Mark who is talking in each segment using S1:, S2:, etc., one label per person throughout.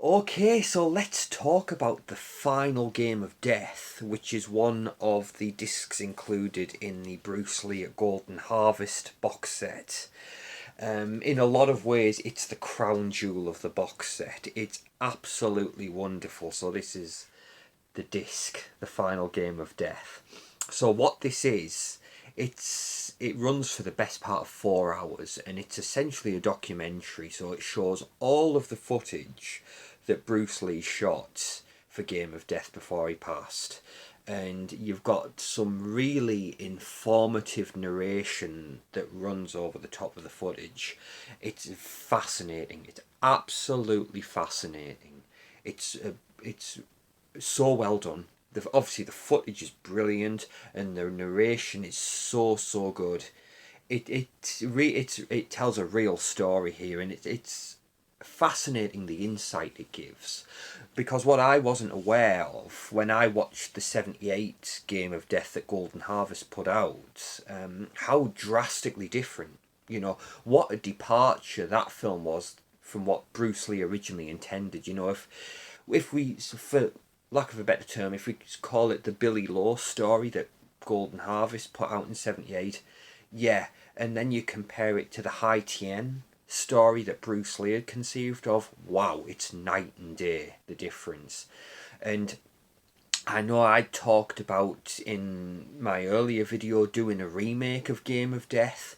S1: Okay, so let's talk about the final game of death, which is one of the discs included in the Bruce Lee Golden Harvest box set. In a lot of ways, it's the crown jewel of the box set. It's absolutely wonderful. So this is the disc, the final game of death. So what this is, it runs for the best part of 4 hours, and it's essentially a documentary. So it shows all of the footage that Bruce Lee shot for Game of Death before he passed. And you've got some really informative narration that runs over the top of the footage. It's fascinating. It's absolutely fascinating. It's so well done. Obviously the footage is brilliant, and the narration is so good. It tells a real story here, and it's fascinating the insight it gives, because what I wasn't aware of when I watched the 78 Game of Death that Golden Harvest put out, how drastically different, what a departure that film was from what Bruce Lee originally intended. If we, for lack of a better term, if we call it the Billy Law story that Golden Harvest put out in 78, yeah, and then you compare it to the Hai Tien story that Bruce Lee had conceived of, wow, it's night and day, the difference. And I know I talked about in my earlier video doing a remake of Game of Death.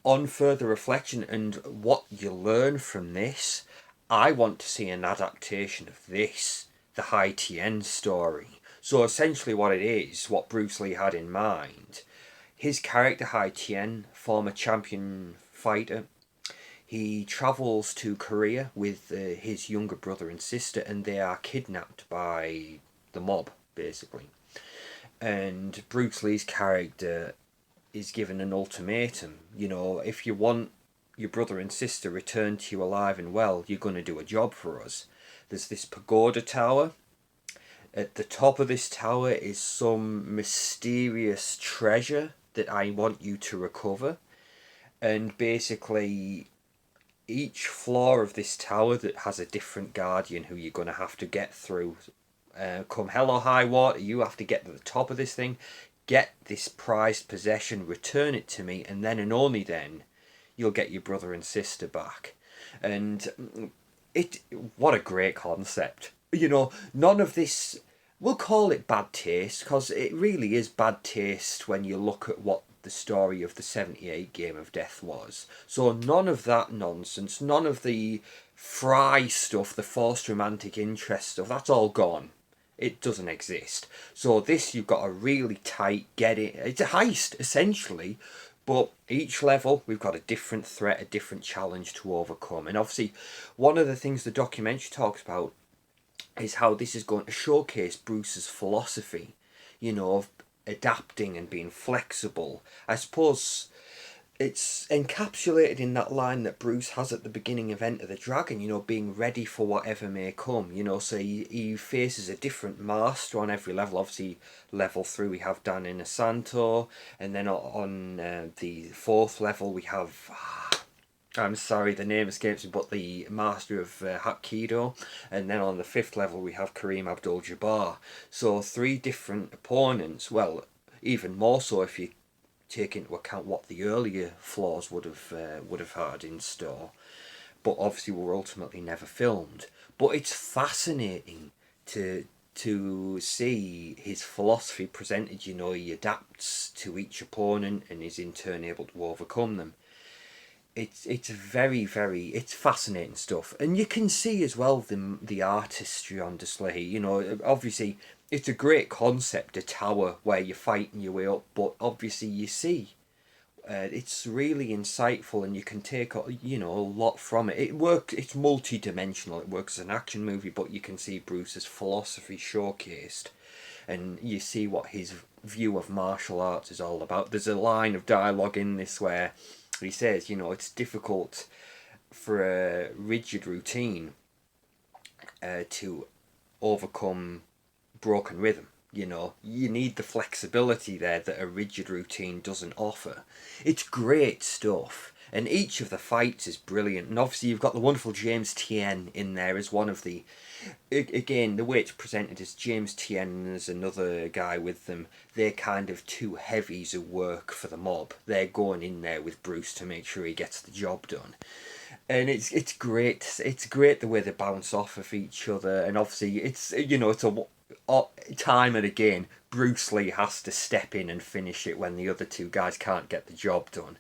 S1: On further reflection and what you learn from this, I want to see an adaptation of this, the Hai Tien story. So essentially what it is, what Bruce Lee had in mind, his character Hai Tien, former champion fighter, he travels to Korea with his younger brother and sister, and they are kidnapped by the mob, basically. And Bruce Lee's character is given an ultimatum. If you want your brother and sister returned to you alive and well, you're going to do a job for us. There's this pagoda tower. At the top of this tower is some mysterious treasure that I want you to recover. And basically, each floor of this tower that has a different guardian who you're going to have to get through. Come hell or high water, you have to get to the top of this thing, get this prized possession, return it to me, and then and only then you'll get your brother and sister back. And what a great concept. None of this, we'll call it bad taste, because it really is bad taste when you look at what the story of the 78 Game of Death was. So none of that nonsense, none of the Fry stuff, the forced romantic interest stuff, that's all gone. It doesn't exist. So this, you've got a really tight, it's a heist essentially, but each level we've got a different threat, a different challenge to overcome. And obviously one of the things the documentary talks about is how this is going to showcase Bruce's philosophy, of adapting and being flexible. I suppose it's encapsulated in that line that Bruce has at the beginning of Enter the Dragon, being ready for whatever may come, so he faces a different master on every level. Obviously, level 3 we have Dan Inosanto, and then on the 4th level we have, I'm sorry, the name escapes me, but the master of Hapkido, and then on the 5th level we have Kareem Abdul-Jabbar. So 3 different opponents, well, even more so if you take into account what the earlier floors would have had in store, but obviously were ultimately never filmed. But it's fascinating to see his philosophy presented. He adapts to each opponent and is in turn able to overcome them. It's very it's fascinating stuff, and you can see as well the artistry on display. Obviously it's a great concept, a tower where you're fighting your way up, but obviously you see it's really insightful, and you can take a lot from it. It's multi-dimensional. It works as an action movie, but you can see Bruce's philosophy showcased, and you see what his view of martial arts is all about. There's a line of dialogue in this where he says, it's difficult for a rigid routine to overcome broken rhythm. You need the flexibility there that a rigid routine doesn't offer. It's great stuff. And each of the fights is brilliant. And obviously you've got the wonderful James Tien in there as one of the... Again, the way it's presented is James Tien and there's another guy with them. They're kind of two heavies who work for the mob. They're going in there with Bruce to make sure he gets the job done. And it's great. It's great the way they bounce off of each other. And obviously it's, it's a time and again, Bruce Lee has to step in and finish it when the other two guys can't get the job done.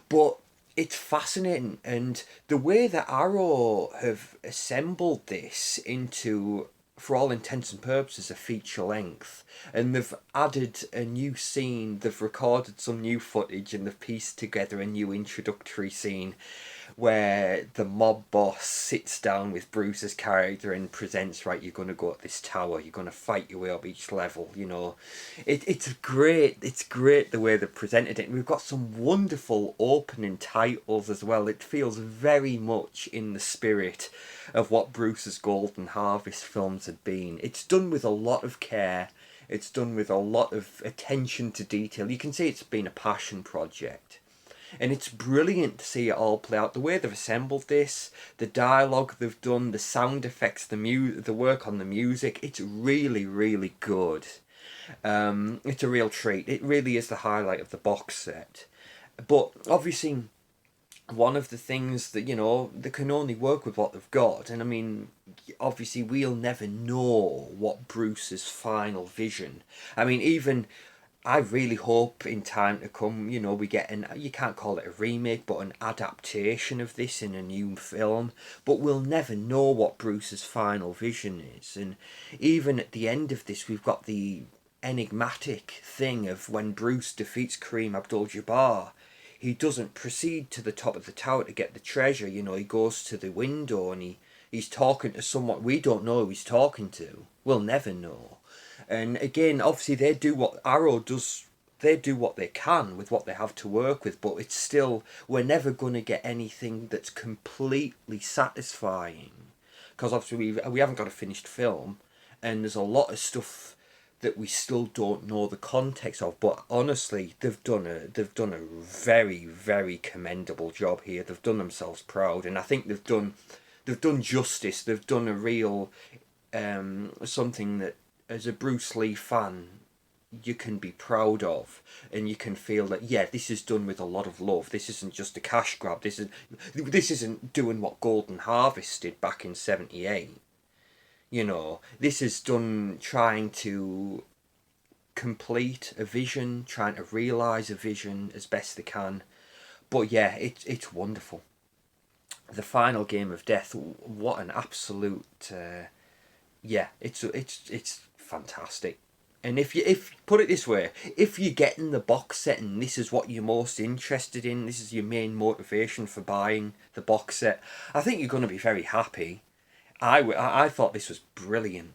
S1: But it's fascinating, and the way that Arrow have assembled this into, for all intents and purposes, a feature length, and they've added a new scene, they've recorded some new footage, and they've pieced together a new introductory scene where the mob boss sits down with Bruce's character and presents, right, you're going to go up this tower, you're going to fight your way up each level, It's great the way they've presented it. And we've got some wonderful opening titles as well. It feels very much in the spirit of what Bruce's Golden Harvest films had been. It's done with a lot of care. It's done with a lot of attention to detail. You can see it's been a passion project. And it's brilliant to see it all play out. The way they've assembled this, the dialogue they've done, the sound effects, the work on the music, it's really, really good. It's a real treat. It really is the highlight of the box set. But obviously, one of the things that, they can only work with what they've got. And I mean, obviously, we'll never know what Bruce's final vision. I mean, even... I really hope in time to come, we get you can't call it a remake, but an adaptation of this in a new film. But we'll never know what Bruce's final vision is. And even at the end of this, we've got the enigmatic thing of when Bruce defeats Kareem Abdul-Jabbar, he doesn't proceed to the top of the tower to get the treasure. He goes to the window and he's talking to someone. We don't know who he's talking to. We'll never know. And again, obviously they do what Arrow does. They do what they can with what they have to work with, but it's still, we're never going to get anything that's completely satisfying. Because obviously we haven't got a finished film, and there's a lot of stuff that we still don't know the context of. But honestly, they've done a very, very commendable job here. They've done themselves proud, and I think they've done justice. They've done a real something that, as a Bruce Lee fan, you can be proud of, and you can feel that, yeah, this is done with a lot of love. This isn't just a cash grab. This isn't doing what Golden Harvest did back in '78. This is done trying to complete a vision, trying to realise a vision as best they can. But yeah, it's wonderful. The final game of death, what an absolute... yeah, it's fantastic. And if put it this way, if you're getting the box set and this is what you're most interested in, this is your main motivation for buying the box set, I think you're going to be very happy. I thought this was brilliant.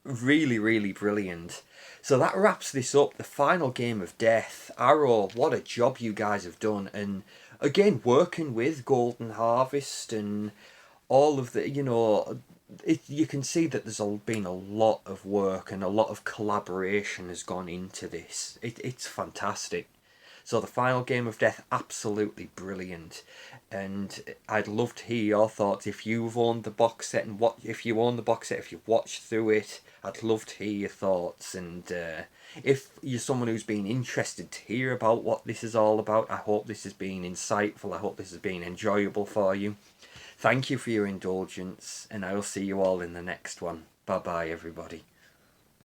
S1: Really, really brilliant. So that wraps this up. The final game of death. Arrow, what a job you guys have done. And again, working with Golden Harvest and all of the, you can see that there's been a lot of work and a lot of collaboration has gone into this. It's fantastic. So the final game of death, absolutely brilliant. And I'd love to hear your thoughts. If you've owned the box set and if you own the box set, if you've watched through it, I'd love to hear your thoughts. And if you're someone who's been interested to hear about what this is all about, I hope this has been insightful. I hope this has been enjoyable for you. Thank you for your indulgence, and I will see you all in the next one. Bye-bye, everybody.